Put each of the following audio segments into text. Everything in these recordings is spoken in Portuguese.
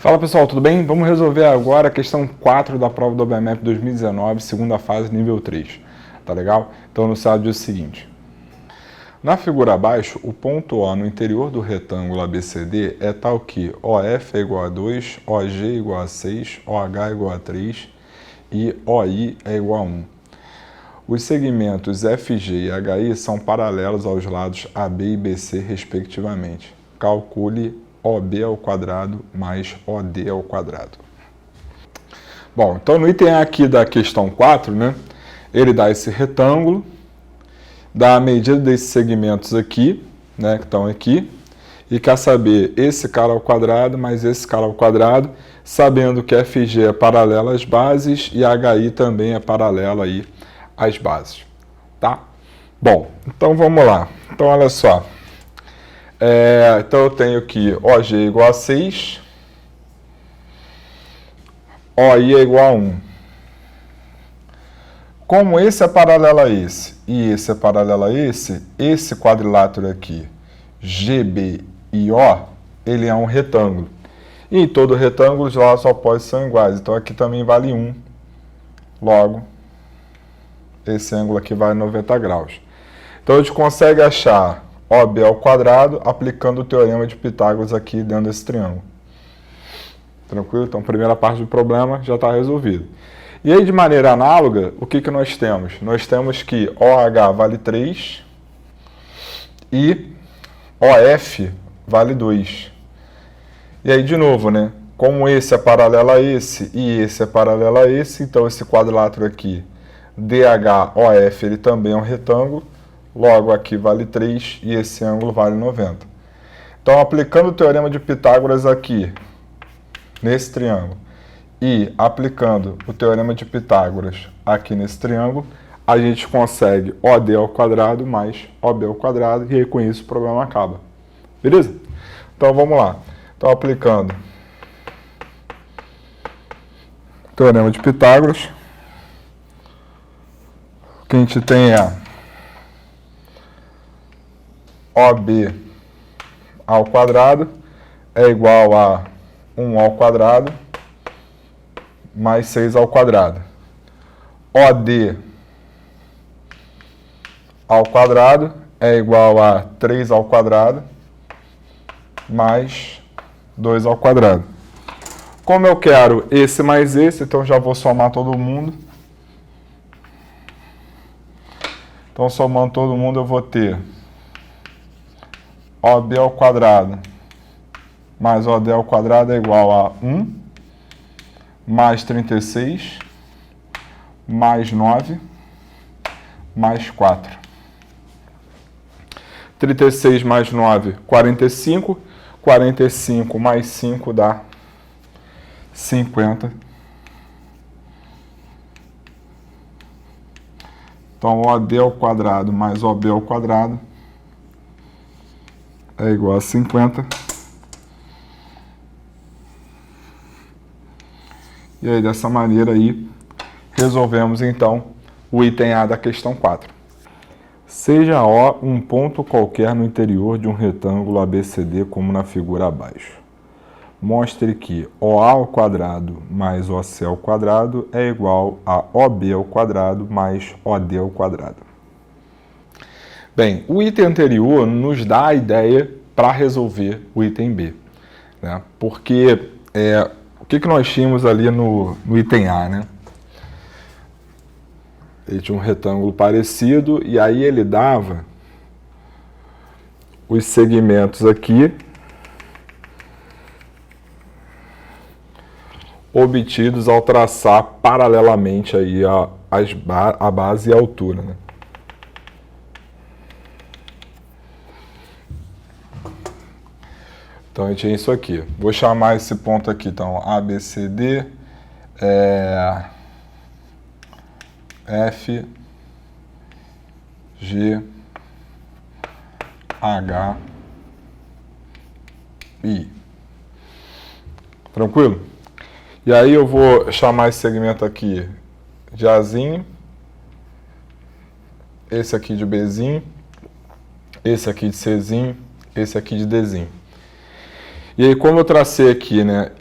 Fala pessoal, tudo bem? Vamos resolver agora a questão 4 da prova do OBMEP 2019, segunda fase, nível 3. Tá legal? Então no site diz o seguinte. Na figura abaixo, o ponto O no interior do retângulo ABCD é tal que OF é igual a 2, OG é igual a 6, OH é igual a 3 e OI é igual a 1. Os segmentos FG e HI são paralelos aos lados AB e BC, respectivamente. Calcule OB ao quadrado mais OD ao quadrado. Bom, então no item A aqui da questão 4, né, ele dá esse retângulo, dá a medida desses segmentos aqui, né, que estão aqui, e quer saber esse cara ao quadrado mais esse cara ao quadrado, sabendo que FG é paralela às bases e HI também é paralela aí às bases, tá? Bom, então vamos lá. Então olha só. Então eu tenho aqui OG igual a 6, OI é igual a 1. Como esse é paralelo a esse e esse é paralelo a esse quadrilátero aqui, GB e O, ele é um retângulo. E em todo retângulo os lados opostos são iguais, então aqui também vale 1. Logo, esse ângulo aqui vale 90 graus. Então a gente consegue achar OB ao quadrado aplicando o teorema de Pitágoras aqui dentro desse triângulo. Tranquilo? Então a primeira parte do problema já está resolvida. E aí de maneira análoga, o que nós temos? Nós temos que OH vale 3 e OF vale 2. E aí de novo, né? Como esse é paralelo a esse e esse é paralelo a esse, então esse quadrilátero aqui, DHOF, ele também é um retângulo. Logo, aqui vale 3 e esse ângulo vale 90. Então, aplicando o teorema de Pitágoras aqui, nesse triângulo, e aplicando o teorema de Pitágoras aqui nesse triângulo, a gente consegue OD ao quadrado mais OB ao quadrado, e aí com isso o problema acaba. Beleza? Então, vamos lá. Então, aplicando o teorema de Pitágoras, o que a gente tem é OB ao quadrado é igual a 1 ao quadrado mais 6 ao quadrado. OD ao quadrado é igual a 3 ao quadrado mais 2 ao quadrado. Como eu quero esse mais esse, então já vou somar todo mundo. Então, somando todo mundo, eu vou ter OB ao quadrado mais OD ao quadrado é igual a 1 mais 36 mais 9 mais 4. 36 mais 9, 45. 45 mais 5 dá 50. Então, OD ao quadrado mais OB ao quadrado é igual a 50. E aí, dessa maneira aí, resolvemos então o item A da questão 4. Seja O um ponto qualquer no interior de um retângulo ABCD como na figura abaixo. Mostre que OA ao quadrado mais OC ao quadrado é igual a OB ao quadrado mais OD ao quadrado. Bem, o item anterior nos dá a ideia para resolver o item B, né? Porque o que nós tínhamos ali no item A, né? Ele tinha um retângulo parecido e aí ele dava os segmentos aqui obtidos ao traçar paralelamente aí a base e a altura, né? Então, a gente tinha isso aqui. Vou chamar esse ponto aqui, então, ABCD, F, G, H, I. Tranquilo? E aí eu vou chamar esse segmento aqui de Azinho, esse aqui de Bzinho, esse aqui de Czinho, esse aqui de Dzinho. E aí, como eu tracei aqui, né,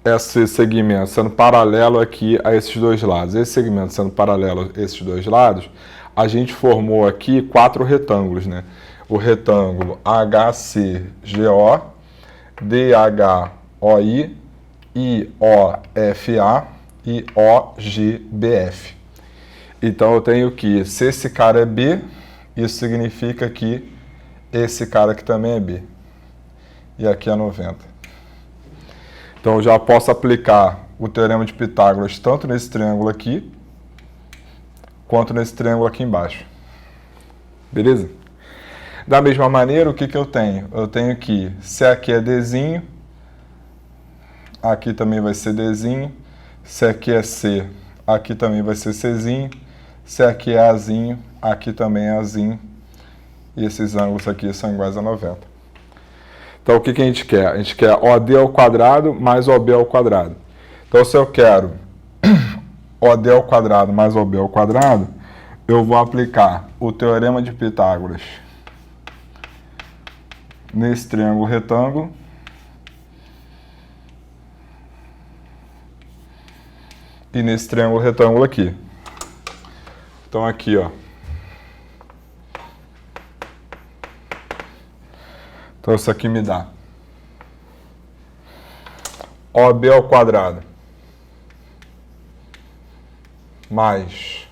esse segmento sendo paralelo aqui a esses dois lados, esse segmento sendo paralelo a esses dois lados, a gente formou aqui 4 retângulos, né? O retângulo HCGO, DHOI, IOFA e OGBF. Então eu tenho que, se esse cara é B, isso significa que esse cara aqui também é B. E aqui é 90. Então eu já posso aplicar o teorema de Pitágoras tanto nesse triângulo aqui, quanto nesse triângulo aqui embaixo. Beleza? Da mesma maneira, o que eu tenho? Eu tenho que, se aqui é Dzinho, aqui também vai ser Dzinho. Se aqui é C, aqui também vai ser Czinho. Se aqui é Azinho, aqui também é Azinho. E esses ângulos aqui são iguais a 90. Então, o que a gente quer? A gente quer OD ao quadrado mais OB ao quadrado. Então, se eu quero OD ao quadrado mais OB ao quadrado, eu vou aplicar o teorema de Pitágoras nesse triângulo retângulo. E nesse triângulo retângulo aqui. Então, aqui, ó. Então, isso aqui me dá OB ao quadrado mais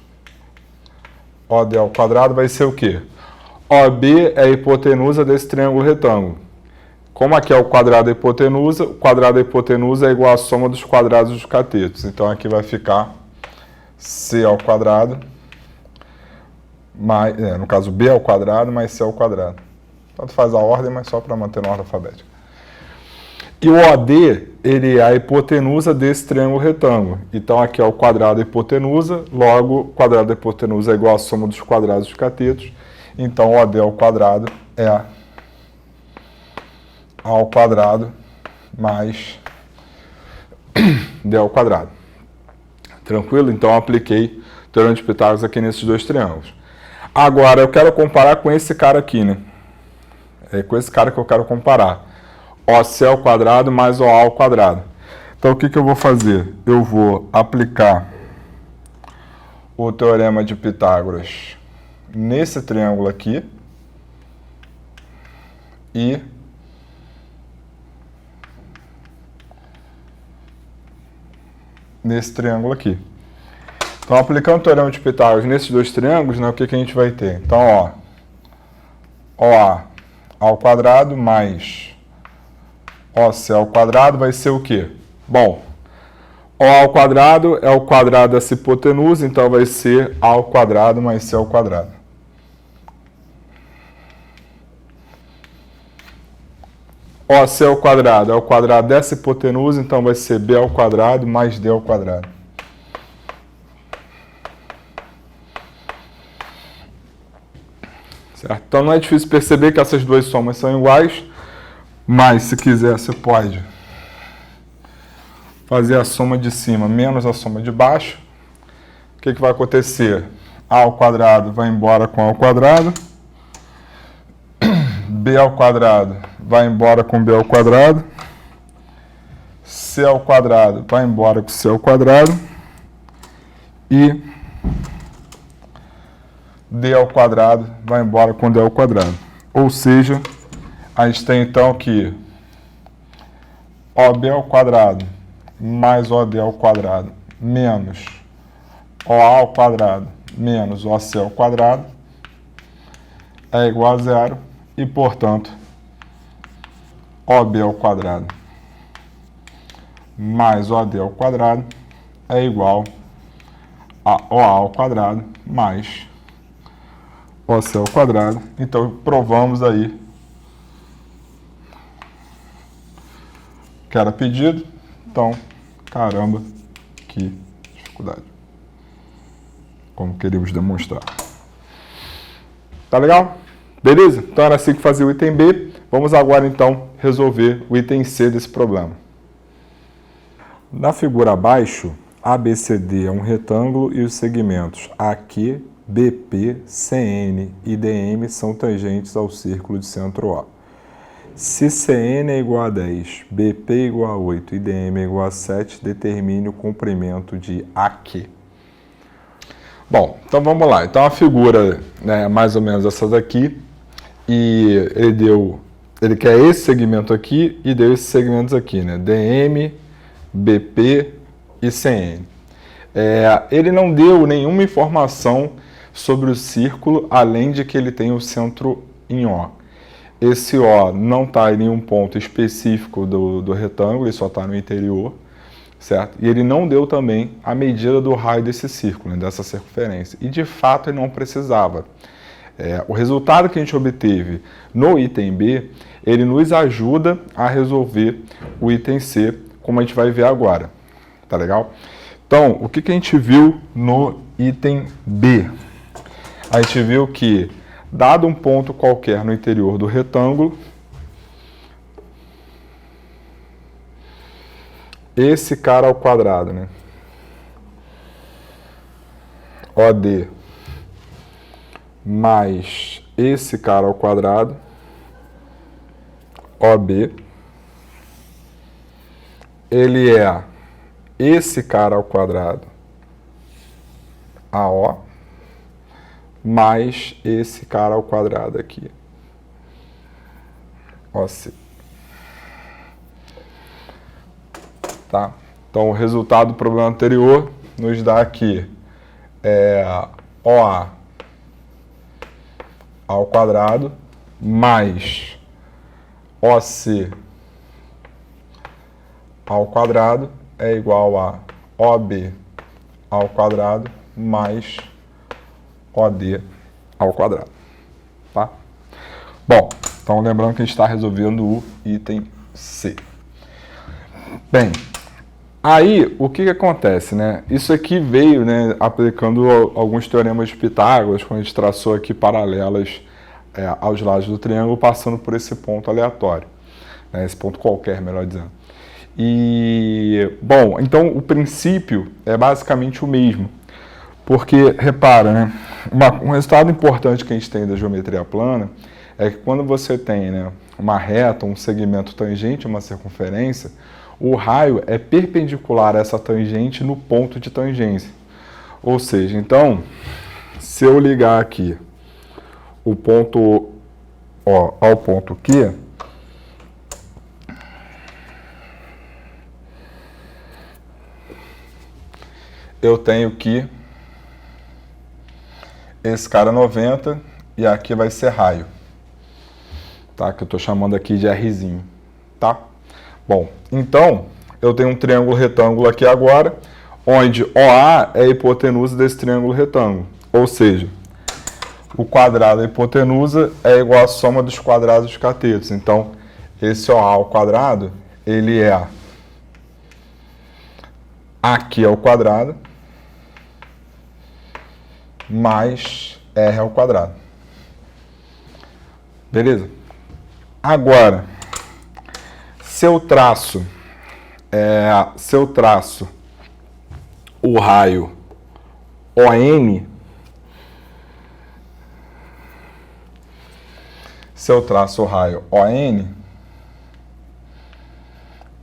OD ao quadrado vai ser o quê? OB é a hipotenusa desse triângulo retângulo. Como aqui é o quadrado da hipotenusa é igual à soma dos quadrados dos catetos. Então, aqui vai ficar C ao quadrado, mais, no caso B ao quadrado, mais C ao quadrado. Tanto faz a ordem, mas só para manter na ordem alfabética. E o OD, ele é a hipotenusa desse triângulo retângulo. Então, aqui é o quadrado da hipotenusa, logo, o quadrado da hipotenusa é igual à soma dos quadrados dos catetos. Então, o OD ao quadrado é A ao quadrado mais D ao quadrado. Tranquilo? Então, eu apliquei o teorema de Pitágoras aqui nesses dois triângulos. Agora, eu quero comparar com esse cara aqui, né? É com esse cara que eu quero comparar. OC ao quadrado mais OA ao quadrado. Então, o que eu vou fazer? Eu vou aplicar o teorema de Pitágoras nesse triângulo aqui e nesse triângulo aqui. Então, aplicando o teorema de Pitágoras nesses dois triângulos, né, o que a gente vai ter? Então, ó, OA ao quadrado mais OC ao quadrado vai ser o quê? Bom, O ao quadrado é o quadrado dessa hipotenusa, então vai ser A ao quadrado mais C ao quadrado. OC ao quadrado é o quadrado dessa hipotenusa, então vai ser B ao quadrado mais D ao quadrado. Certo? Então não é difícil perceber que essas duas somas são iguais, mas se quiser você pode fazer a soma de cima menos a soma de baixo. O que vai acontecer? A ao quadrado vai embora com A ao quadrado, B ao quadrado vai embora com B ao quadrado, C ao quadrado vai embora com C ao quadrado e D ao quadrado vai embora com D ao quadrado. Ou seja, a gente tem então que OB ao quadrado mais OD ao quadrado menos OA ao quadrado menos OC ao quadrado é igual a zero e, portanto, OB ao quadrado mais OD ao quadrado é igual a OA ao quadrado mais OC ao quadrado. Então, provamos aí que era pedido. Então, caramba, que dificuldade. Como queríamos demonstrar. Tá legal? Beleza? Então, era assim que fazia o item B. Vamos agora, então, resolver o item C desse problema. Na figura abaixo, ABCD é um retângulo e os segmentos AQ, BP, CN e DM são tangentes ao círculo de centro O. Se Cn é igual a 10, Bp é igual a 8 e Dm é igual a 7, determine o comprimento de AQ. Bom, então vamos lá. Então a figura, né, mais ou menos essa daqui, e ele quer esse segmento aqui e deu esses segmentos aqui, né? DM, BP e CN. Ele não deu nenhuma informação sobre o círculo, além de que ele tem o centro em O. Esse O não está em nenhum ponto específico do retângulo, ele só está no interior, certo? E ele não deu também a medida do raio desse círculo, né, dessa circunferência. E de fato ele não precisava. O resultado que a gente obteve no item B, ele nos ajuda a resolver o item C, como a gente vai ver agora. Tá legal? Então, o que a gente viu no item B? A gente viu que, dado um ponto qualquer no interior do retângulo, esse cara ao quadrado, né? OD mais esse cara ao quadrado, OB, ele é esse cara ao quadrado, AO, mais esse cara ao quadrado aqui, OC. Tá? Então, o resultado do problema anterior nos dá aqui OA ao quadrado mais OC ao quadrado é igual a OB ao quadrado mais OD ao quadrado. Tá? Bom, então lembrando que a gente está resolvendo o item C. Bem, aí o que acontece, né? Isso aqui veio, né, aplicando alguns teoremas de Pitágoras, quando a gente traçou aqui paralelas aos lados do triângulo, passando por esse ponto aleatório, né, esse ponto qualquer, melhor dizendo. E, bom, então o princípio é basicamente o mesmo, porque, repara, né, um resultado importante que a gente tem da geometria plana é que quando você tem, né, uma reta, um segmento tangente a uma circunferência, o raio é perpendicular a essa tangente no ponto de tangência. Ou seja, então, se eu ligar aqui o ponto O ao ponto Q, eu tenho que esse cara 90 e aqui vai ser raio, tá? Que eu estou chamando aqui de Rzinho, tá? Bom, então eu tenho um triângulo retângulo aqui agora, onde OA é a hipotenusa desse triângulo retângulo, ou seja, o quadrado da hipotenusa é igual à soma dos quadrados dos catetos. Então, esse OA ao quadrado, ele é aqui ao quadrado mais R ao quadrado. Beleza? Agora, se eu traço o raio ON,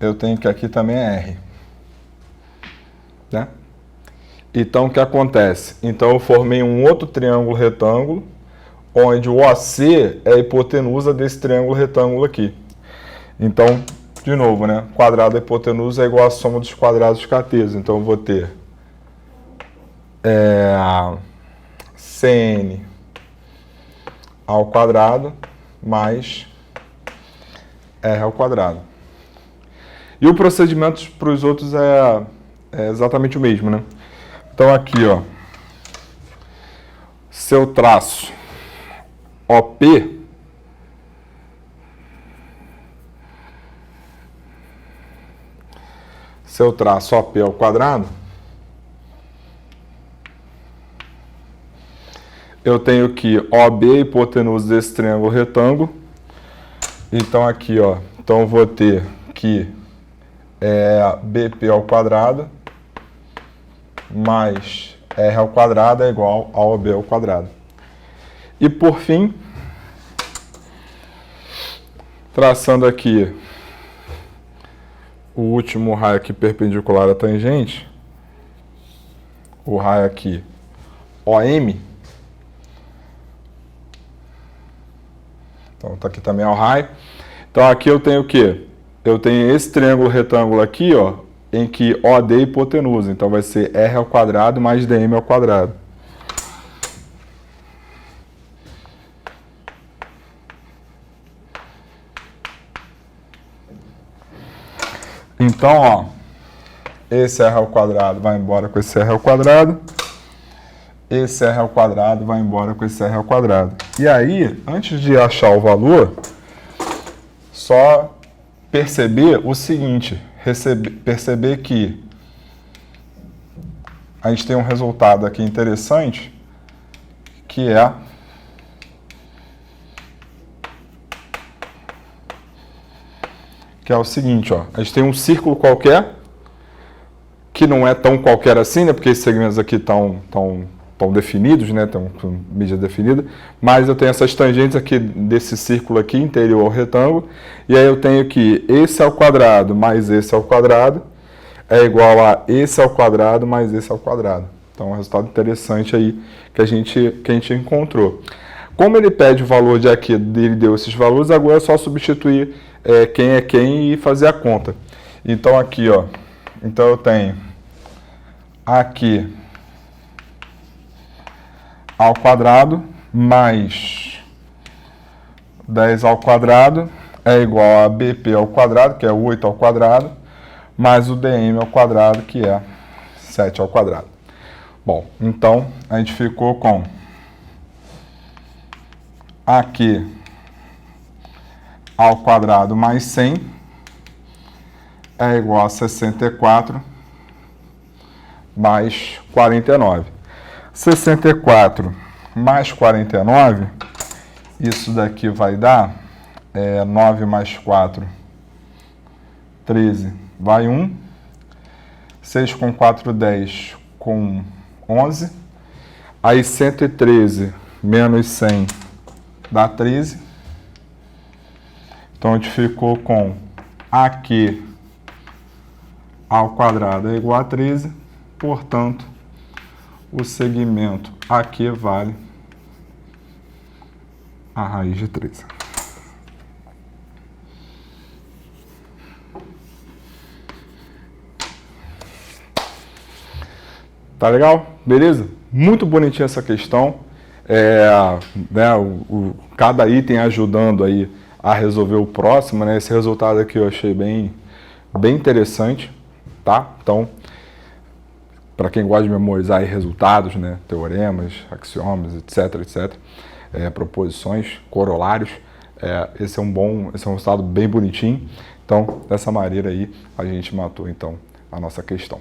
eu tenho que aqui também é R. Né? Então, o que acontece? Então, eu formei um outro triângulo retângulo, onde o OC é a hipotenusa desse triângulo retângulo aqui. Então, de novo, né? Quadrado da hipotenusa é igual à soma dos quadrados dos catetos. Então, eu vou ter CN ao quadrado mais R ao quadrado. E o procedimento para os outros é exatamente o mesmo, né? Então, aqui, ó, se eu traço OP, ao quadrado, eu tenho que OB é a hipotenusa desse triângulo retângulo. Então, aqui, ó, então eu vou ter que BP ao quadrado mais R ao quadrado é igual a OB ao quadrado. E, por fim, Traçando aqui o último raio aqui perpendicular à tangente, o raio aqui OM. Então tá aqui também é o raio. Então aqui eu tenho o quê? Eu tenho esse triângulo retângulo aqui, ó, em que OD é hipotenusa. Então vai ser R ao quadrado mais DM ao quadrado. Então, ó, esse R ao quadrado vai embora com esse R ao quadrado. Esse R ao quadrado vai embora com esse R ao quadrado. E aí, antes de achar o valor, só perceber o seguinte, perceber que a gente tem um resultado aqui interessante, que é o seguinte, ó, a gente tem um círculo qualquer, que não é tão qualquer assim, né, porque esses segmentos aqui estão definidos, né, estão com medida definida, mas eu tenho essas tangentes aqui desse círculo aqui, interior ao retângulo, e aí eu tenho que esse ao quadrado mais esse ao quadrado é igual a esse ao quadrado mais esse ao quadrado. Então, é um resultado interessante aí que a gente encontrou. Como ele pede o valor de aqui, ele deu esses valores, agora é só substituir quem é quem e fazer a conta. Então, aqui, ó, então eu tenho aqui ao quadrado mais 10 ao quadrado é igual a BP ao quadrado, que é 8 ao quadrado, mais o DM ao quadrado, que é 7 ao quadrado. Bom, então a gente ficou com aqui ao quadrado mais 100 é igual a 64 mais 49. 64 mais 49, isso daqui vai dar 9 mais 4, 13, vai 1. 6 com 4, 10, com 11. Aí 113 menos 100 dá 13. Então a gente ficou com aqui ao quadrado é igual a 13, portanto, o segmento aqui vale a raiz de 13. Tá legal? Beleza? Muito bonitinha essa questão. Cada item ajudando aí a resolver o próximo, né? Esse resultado aqui eu achei bem interessante, tá? Então, para quem gosta de memorizar aí resultados, né? Teoremas, axiomas, etc, proposições, corolários, esse é um resultado bem bonitinho. Então, dessa maneira aí, a gente matou então a nossa questão.